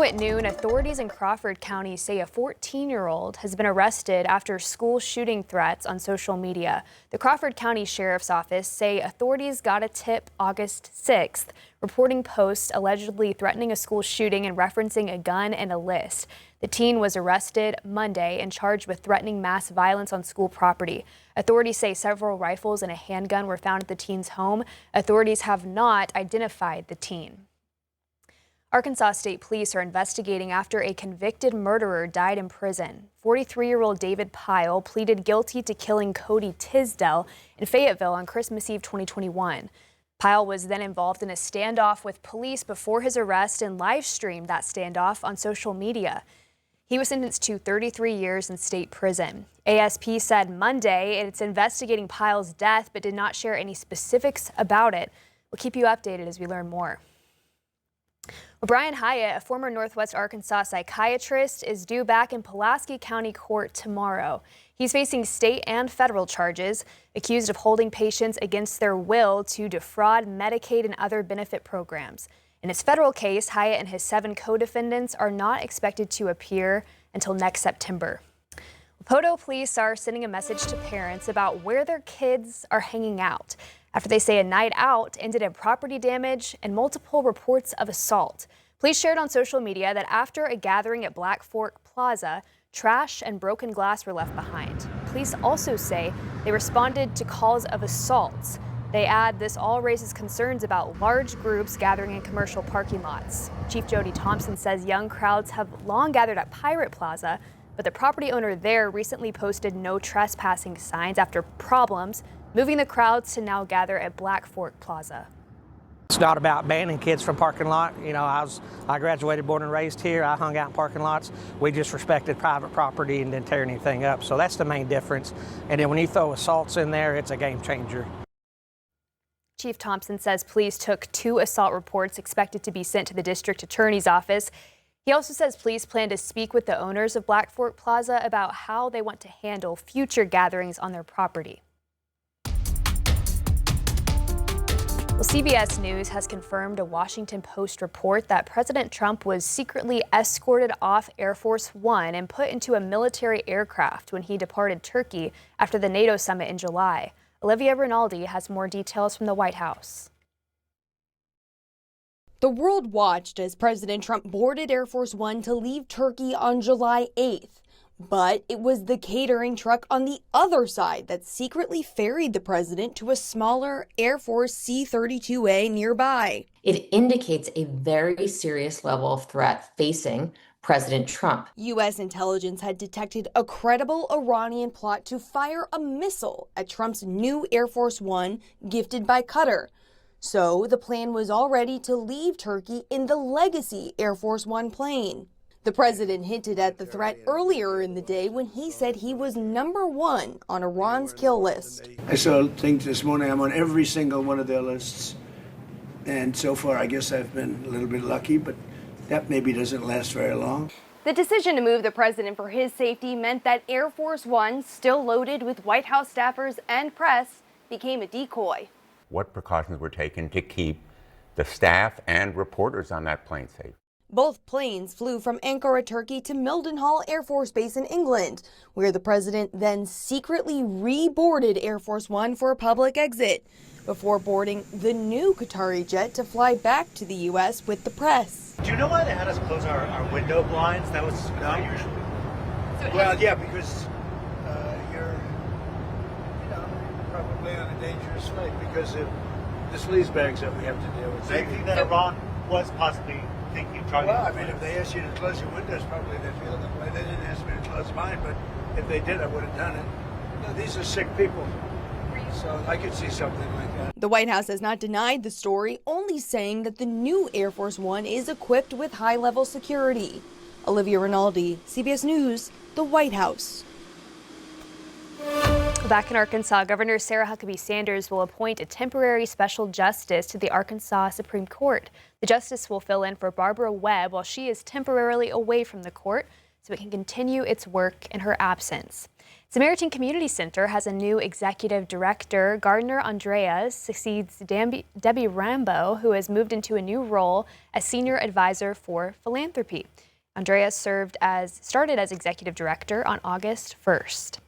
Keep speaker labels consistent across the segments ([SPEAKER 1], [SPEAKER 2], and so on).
[SPEAKER 1] At noon, authorities in Crawford County say a 14-year-old has been arrested after school shooting threats on social media. The Crawford County Sheriff's Office say authorities got a tip August 6th reporting posts allegedly threatening a school shooting and referencing a gun and a list. The teen was arrested Monday and charged with threatening mass violence on school property. Authorities say several rifles and a handgun were found at the teen's home. Authorities have not identified the teen. Arkansas State Police are investigating after a convicted murderer died in prison. 43-year-old David Pyle pleaded guilty to killing Cody Tisdale in Fayetteville on Christmas Eve 2021. Pyle was then involved in a standoff with police before his arrest and live-streamed that standoff on social media. He was sentenced to 33 years in state prison. ASP said Monday it's investigating Pyle's death but did not share any specifics about it. We'll keep you updated as we learn more. Brian Hyatt, a former Northwest Arkansas psychiatrist, is due back in Pulaski County Court tomorrow. He's facing state and federal charges, accused of holding patients against their will to defraud Medicaid and other benefit programs. In his federal case, Hyatt and his 7 co-defendants are not expected to appear until next September. Poto police are sending a message to parents about where their kids are hanging out after they say a night out ended in property damage and multiple reports of assault. Police shared on social media that after a gathering at Black Fork Plaza, trash and broken glass were left behind. Police also say they responded to calls of assaults. They add this all raises concerns about large groups gathering in commercial parking lots. Chief Jody Thompson says young crowds have long gathered at Pirate Plaza, but the property owner there recently posted no trespassing signs after problems, moving the crowds to now gather at Black Fork Plaza.
[SPEAKER 2] It's not about banning kids from parking lot. You know, I graduated, born and raised here. I hung out in parking lots. We just respected private property and didn't tear anything up. So that's the main difference. And then when you throw assaults in there, it's a game changer.
[SPEAKER 1] Chief Thompson says police took 2 assault reports expected to be sent to the district attorney's office. He also says police plan to speak with the owners of Black Fork Plaza about how they want to handle future gatherings on their property. Well, CBS News has confirmed a Washington Post report that President Trump was secretly escorted off Air Force One and put into a military aircraft when he departed Turkey after the NATO summit in July. Olivia Rinaldi has more details from the White House.
[SPEAKER 3] The world watched as President Trump boarded Air Force One to leave Turkey on July 8th. But it was the catering truck on the other side that secretly ferried the president to a smaller Air Force C-32A nearby.
[SPEAKER 4] It indicates a very serious level of threat facing President Trump.
[SPEAKER 3] U.S. intelligence had detected a credible Iranian plot to fire a missile at Trump's new Air Force One gifted by Qatar. So the plan was already to leave Turkey in the legacy Air Force One plane. The president hinted at the threat earlier in the day when he said he was #1 on Iran's kill list.
[SPEAKER 5] I saw things this morning. I'm on every single one of their lists. And so far, I guess I've been a little bit lucky, but that maybe doesn't last very long.
[SPEAKER 3] The decision to move the president for his safety meant that Air Force One, still loaded with White House staffers and press, became a decoy.
[SPEAKER 6] What precautions were taken to keep the staff and reporters on that plane safe?
[SPEAKER 3] Both planes flew from Ankara, Turkey to Mildenhall Air Force Base in England, where the president then secretly reboarded Air Force One for a public exit before boarding the new Qatari jet to fly back to the U.S. with the press.
[SPEAKER 7] Do you know why they had us close our window blinds? That was not usual.
[SPEAKER 5] Well, yeah, because you're probably on a dangerous flight because of the sleaze bags that we have to deal with.
[SPEAKER 7] So you think that Iran was possibly thinking of trying
[SPEAKER 5] Well, I mean, if they asked you to close your windows, probably they feel that way. They didn't ask me to close mine, but if they did, I would have done it. You know, these are sick people, so I could see something like that.
[SPEAKER 3] The White House has not denied the story, only saying that the new Air Force One is equipped with high-level security. Olivia Rinaldi, CBS News, the White House.
[SPEAKER 1] Back in Arkansas, Governor Sarah Huckabee Sanders will appoint a temporary special justice to the Arkansas Supreme Court. The justice will fill in for Barbara Webb while she is temporarily away from the court. so it can continue its work in her absence. Samaritan Community Center has a new executive director. Gardner Andreas succeeds Debbie Rambo, who has moved into a new role as senior advisor for philanthropy. Andreas started as executive director on August 1st.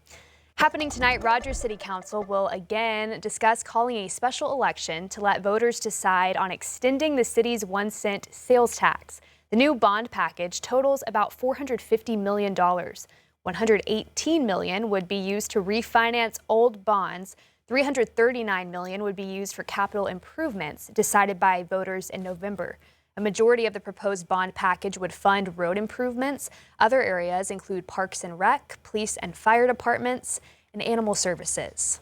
[SPEAKER 1] Happening tonight, Rogers City Council will again discuss calling a special election to let voters decide on extending the city's 1-cent sales tax. The new bond package totals about $450 million. $118 million would be used to refinance old bonds. $339 million would be used for capital improvements decided by voters in November. A majority of the proposed bond package would fund road improvements. Other areas include parks and rec, police and fire departments, and animal services.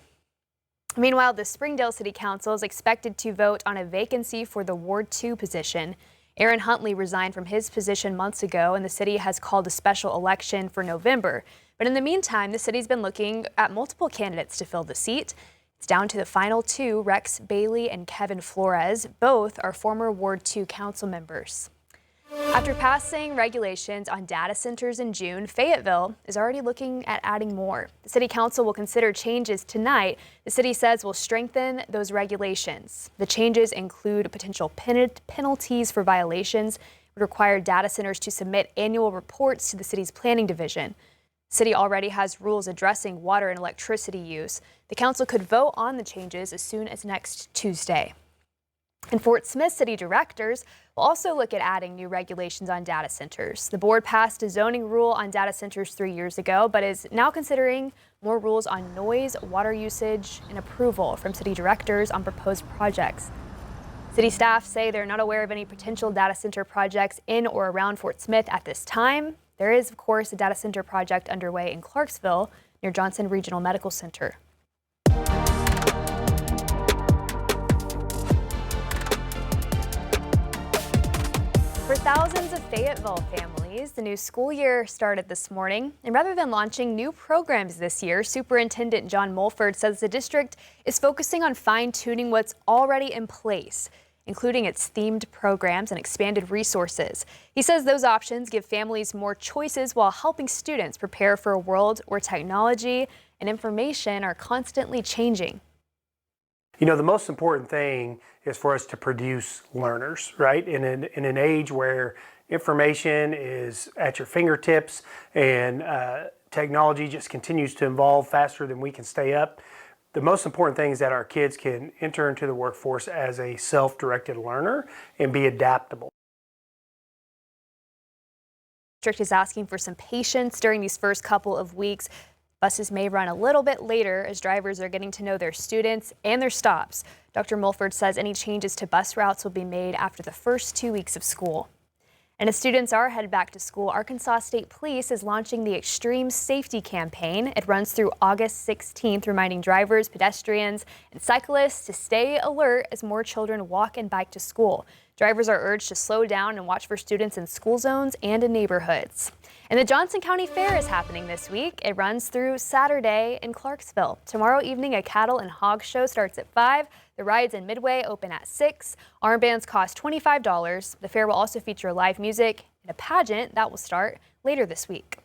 [SPEAKER 1] Meanwhile, the Springdale City Council is expected to vote on a vacancy for the Ward 2 position. Aaron Huntley resigned from his position months ago, and the city has called a special election for November. But in the meantime, the city's been looking at multiple candidates to fill the seat. It's down to the final two, Rex Bailey and Kevin Flores. Both are former Ward 2 council members. After passing regulations on data centers in June, Fayetteville is already looking at adding more. The city council will consider changes tonight. The city says will strengthen those regulations. The changes include potential penalties for violations. It would require data centers to submit annual reports to the city's planning division. The city already has rules addressing water and electricity use. The council could vote on the changes as soon as next Tuesday. And Fort Smith City directors will also look at adding new regulations on data centers. The board passed a zoning rule on data centers 3 years ago, but is now considering more rules on noise, water usage, and approval from city directors on proposed projects. City staff say they're not aware of any potential data center projects in or around Fort Smith at this time. There is, of course, a data center project underway in Clarksville near Johnson Regional Medical Center. For thousands of Fayetteville families, the new school year started this morning. And rather than launching new programs this year, Superintendent John Mulford says the district is focusing on fine-tuning what's already in place, including its themed programs and expanded resources. He says those options give families more choices while helping students prepare for a world where technology and information are constantly changing.
[SPEAKER 8] You know, the most important thing is for us to produce learners, right? In an age where information is at your fingertips and technology just continues to evolve faster than we can stay up, the most important thing is that our kids can enter into the workforce as a self-directed learner and be adaptable.
[SPEAKER 1] The district is asking for some patience during these first couple of weeks. Buses may run a little bit later as drivers are getting to know their students and their stops. Dr. Mulford says any changes to bus routes will be made after the first 2 weeks of school. And as students are headed back to school, Arkansas State Police is launching the Extreme Safety Campaign. It runs through August 16th, reminding drivers, pedestrians, and cyclists to stay alert as more children walk and bike to school. Drivers are urged to slow down and watch for students in school zones and in neighborhoods. And the Johnson County Fair is happening this week. It runs through Saturday in Clarksville. Tomorrow evening, a cattle and hog show starts at 5. The rides in Midway open at 6. Armbands cost $25. The fair will also feature live music and a pageant that will start later this week.